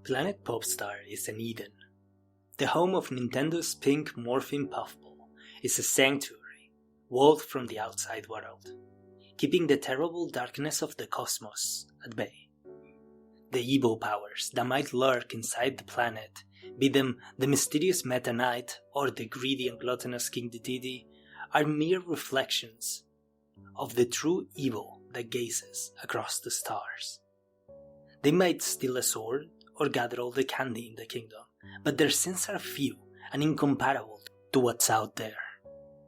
Planet Popstar is an Eden. The home of Nintendo's pink morphing puffball is a sanctuary, walled from the outside world, keeping the terrible darkness of the cosmos at bay. The evil powers that might lurk inside the planet, be them the mysterious Meta Knight or the greedy and gluttonous King Dedede, are mere reflections of the true evil that gazes across the stars. They might steal a sword or gather all the candy in the kingdom, but their sins are few and incomparable to what's out there.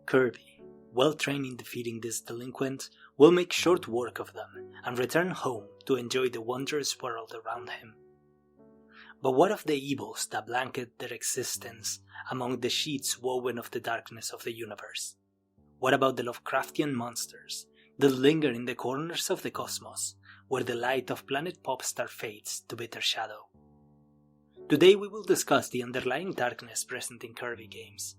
Kirby, well trained in defeating these delinquents, will make short work of them and return home to enjoy the wondrous world around him. But what of the evils that blanket their existence among the sheets woven of the darkness of the universe? What about the Lovecraftian monsters that linger in the corners of the cosmos, where the light of Planet Popstar fades to bitter shadow? Today we will discuss the underlying darkness present in Kirby games.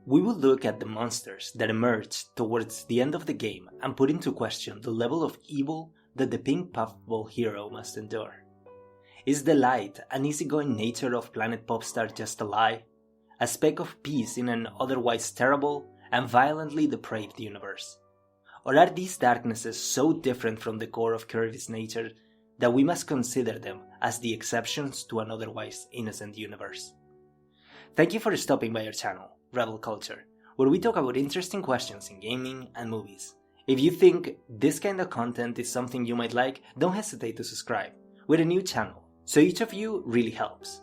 We will look at the monsters that emerge towards the end of the game and put into question the level of evil that the pink puffball hero must endure. Is the light and easygoing nature of Planet Popstar just a lie? A speck of peace in an otherwise terrible and violently depraved universe? Or are these darknesses so different from the core of Kirby's nature that we must consider them as the exceptions to an otherwise innocent universe? Thank you for stopping by our channel, Rebel Culture, where we talk about interesting questions in gaming and movies. If you think this kind of content is something you might like, don't hesitate to subscribe. We're a new channel, so each of you really helps.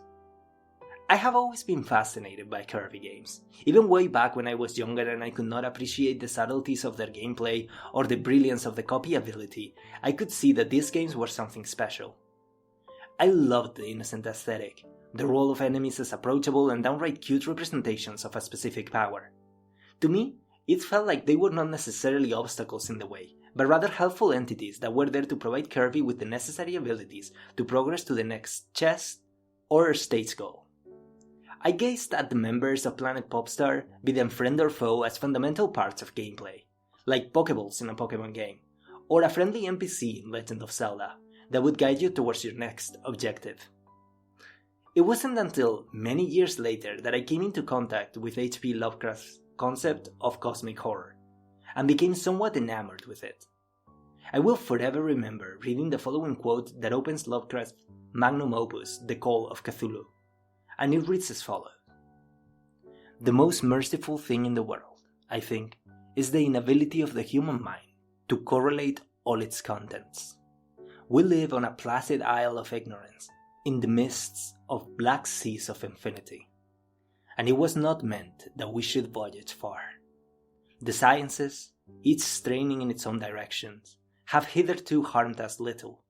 I have always been fascinated by Kirby games, even way back when I was younger and I could not appreciate the subtleties of their gameplay or the brilliance of the copy ability. I could see that these games were something special. I loved the innocent aesthetic, the role of enemies as approachable and downright cute representations of a specific power. To me, it felt like they were not necessarily obstacles in the way, but rather helpful entities that were there to provide Kirby with the necessary abilities to progress to the next chest or stage goal. I gazed at the members of Planet Popstar, be them friend or foe, as fundamental parts of gameplay, like Pokeballs in a Pokemon game, or a friendly NPC in Legend of Zelda that would guide you towards your next objective. It wasn't until many years later that I came into contact with H.P. Lovecraft's concept of cosmic horror, and became somewhat enamored with it. I will forever remember reading the following quote that opens Lovecraft's magnum opus, The Call of Cthulhu, and it reads as follows: "The most merciful thing in the world, I think, is the inability of the human mind to correlate all its contents. We live on a placid isle of ignorance, in the mists of black seas of infinity, and it was not meant that we should voyage far. The sciences, each straining in its own directions, have hitherto harmed us little,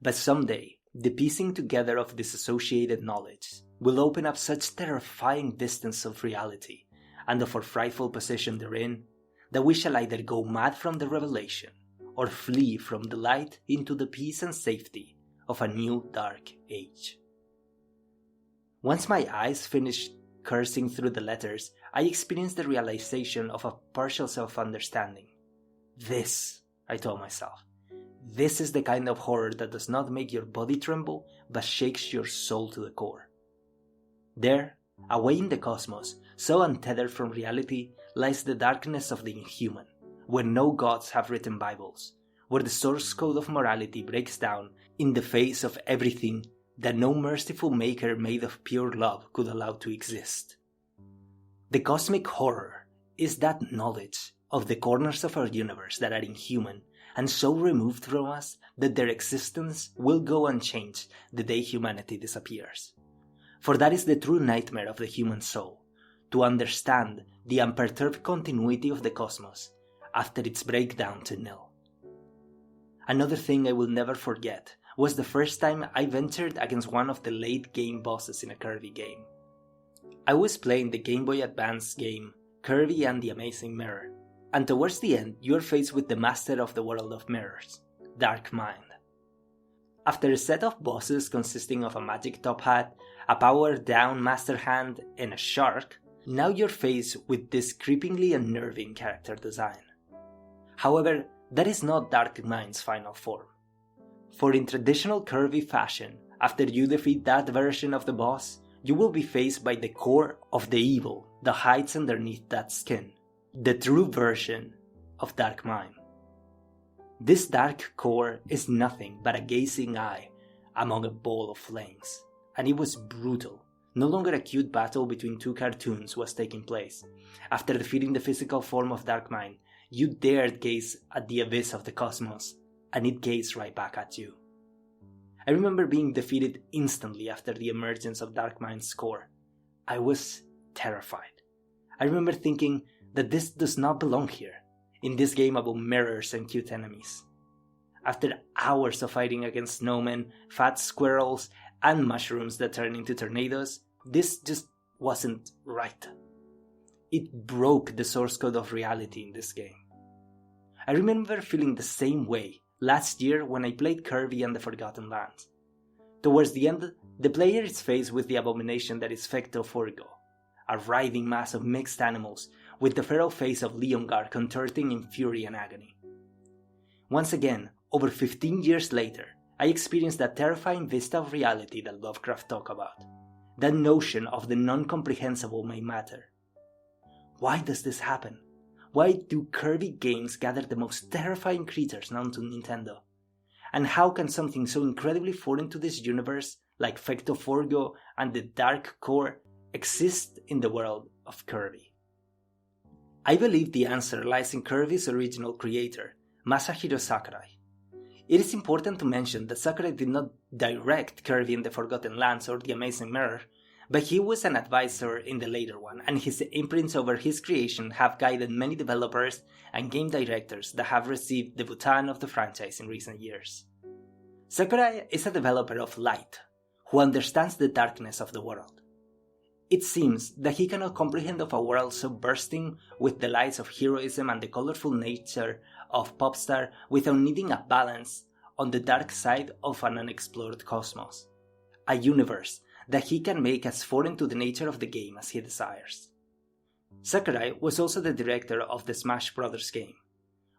but someday the piecing together of disassociated knowledge will open up such terrifying vistas of reality and of our frightful position therein, that we shall either go mad from the revelation or flee from the light into the peace and safety of a new dark age." Once my eyes finished cursing through the letters, I experienced the realization of a partial self-understanding. This, I told myself, this is the kind of horror that does not make your body tremble, but shakes your soul to the core. There, away in the cosmos, so untethered from reality, lies the darkness of the inhuman, where no gods have written Bibles, where the source code of morality breaks down in the face of everything that no merciful maker made of pure love could allow to exist. The cosmic horror is that knowledge of the corners of our universe that are inhuman and so removed from us that their existence will go unchanged the day humanity disappears. For that is the true nightmare of the human soul, to understand the unperturbed continuity of the cosmos after its breakdown to nil. Another thing I will never forget was the first time I ventured against one of the late game bosses in a Kirby game. I was playing the Game Boy Advance game Kirby and the Amazing Mirror, and towards the end you are faced with the master of the world of mirrors, Dark Mind. After a set of bosses consisting of a magic top hat, a powered-down master hand, and a shark, now you're faced with this creepingly unnerving character design. However, that is not Dark Mind's final form. For in traditional Kirby fashion, after you defeat that version of the boss, you will be faced by the core of the evil that hides underneath that skin, the true version of Dark Mime. This dark core is nothing but a gazing eye among a ball of flames, and it was brutal. No longer a cute battle between two cartoons was taking place. After defeating the physical form of Dark Mime, you dared gaze at the abyss of the cosmos, and it gazed right back at you. I remember being defeated instantly after the emergence of Dark Mime's core. I was terrified. I remember thinking that this does not belong here, in this game about mirrors and cute enemies. After hours of fighting against snowmen, fat squirrels, and mushrooms that turn into tornadoes, this just wasn't right. It broke the source code of reality in this game. I remember feeling the same way last year when I played Kirby and the Forgotten Lands. Towards the end, the player is faced with the abomination that is Fectoforgo, a writhing mass of mixed animals with the feral face of Leongar contorting in fury and agony. Once again, over 15 years later, I experienced that terrifying vista of reality that Lovecraft talked about. That notion of the non-comprehensible may matter. Why does this happen? Why do Kirby games gather the most terrifying creatures known to Nintendo? And how can something so incredibly foreign to this universe, like Fectoforgo and the Dark Core, exist in the world of Kirby? I believe the answer lies in Kirby's original creator, Masahiro Sakurai. It is important to mention that Sakurai did not direct Kirby in the Forgotten Lands or the Amazing Mirror, but he was an advisor in the later one, and his imprints over his creation have guided many developers and game directors that have received the baton of the franchise in recent years. Sakurai is a developer of light, who understands the darkness of the world. It seems that he cannot comprehend of a world so bursting with the lights of heroism and the colorful nature of Popstar without needing a balance on the dark side of an unexplored cosmos. A universe that he can make as foreign to the nature of the game as he desires. Sakurai was also the director of the Smash Bros. Game,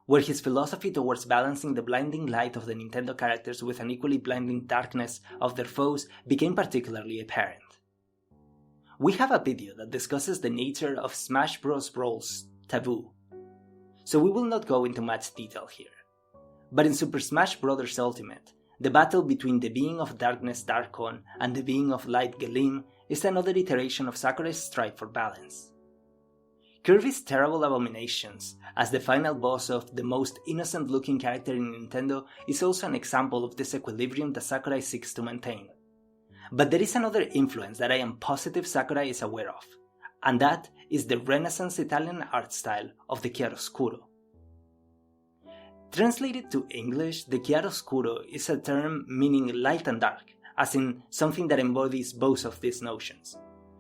where his philosophy towards balancing the blinding light of the Nintendo characters with an equally blinding darkness of their foes became particularly apparent. We have a video that discusses the nature of Smash Bros. Brawl's taboo, so we will not go into much detail here. But in Super Smash Bros. Ultimate, the battle between the being of darkness Darkon and the being of light Gleam is another iteration of Sakurai's strive for balance. Kirby's terrible abominations, as the final boss of the most innocent looking character in Nintendo, is also an example of this equilibrium that Sakurai seeks to maintain. But there is another influence that I am positive Sakurai is aware of, and that is the Renaissance Italian art style of the chiaroscuro. Translated to English, the chiaroscuro is a term meaning light and dark, as in something that embodies both of these notions.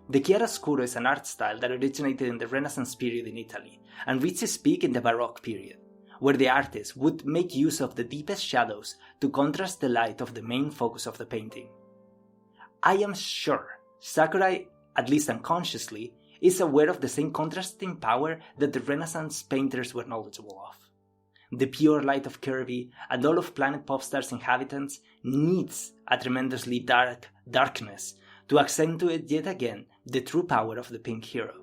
The chiaroscuro is an art style that originated in the Renaissance period in Italy and reached its peak in the Baroque period, where the artist would make use of the deepest shadows to contrast the light of the main focus of the painting. I am sure Sakurai, at least unconsciously, is aware of the same contrasting power that the Renaissance painters were knowledgeable of. The pure light of Kirby and all of Planet Popstar's inhabitants needs a tremendously dark darkness to accentuate yet again the true power of the pink hero.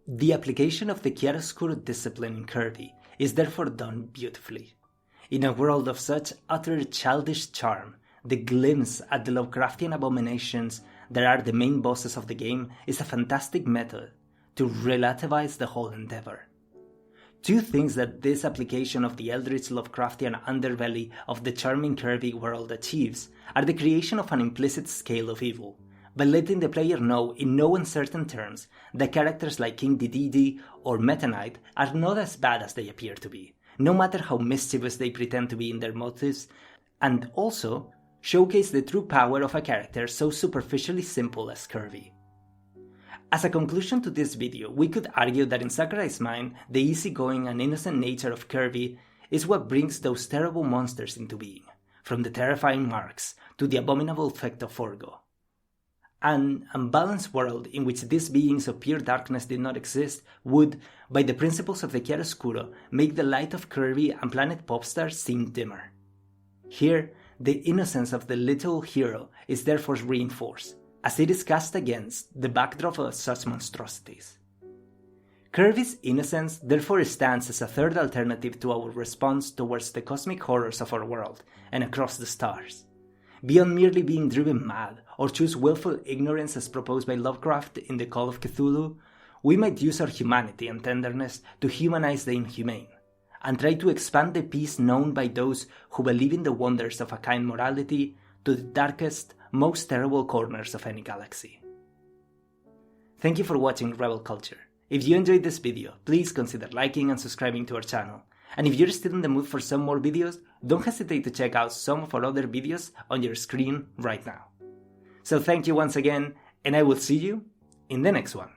The application of the chiaroscuro discipline in Kirby is therefore done beautifully. In a world of such utter childish charm, the glimpse at the Lovecraftian abominations that are the main bosses of the game is a fantastic method to relativize the whole endeavor. Two things that this application of the eldritch Lovecraftian underbelly of the charming Kirby world achieves are the creation of an implicit scale of evil, by letting the player know in no uncertain terms that characters like King Dedede or Meta Knight are not as bad as they appear to be, no matter how mischievous they pretend to be in their motives, and also showcase the true power of a character so superficially simple as Kirby. As a conclusion to this video, we could argue that in Sakurai's mind, the easygoing and innocent nature of Kirby is what brings those terrible monsters into being, from the terrifying Marks to the abominable Fectoforgo. An unbalanced world in which these beings of pure darkness did not exist would, by the principles of the chiaroscuro, make the light of Kirby and Planet Popstar seem dimmer. Here, the innocence of the little hero is therefore reinforced, as it is cast against the backdrop of such monstrosities. Kirby's innocence therefore stands as a third alternative to our response towards the cosmic horrors of our world and across the stars. Beyond merely being driven mad or choose willful ignorance as proposed by Lovecraft in The Call of Cthulhu, we might use our humanity and tenderness to humanize the inhumane, and try to expand the peace known by those who believe in the wonders of a kind morality to the darkest, most terrible corners of any galaxy. Thank you for watching Rebel Culture. If you enjoyed this video, please consider liking and subscribing to our channel. And if you're still in the mood for some more videos, don't hesitate to check out some of our other videos on your screen right now. So thank you once again, and I will see you in the next one.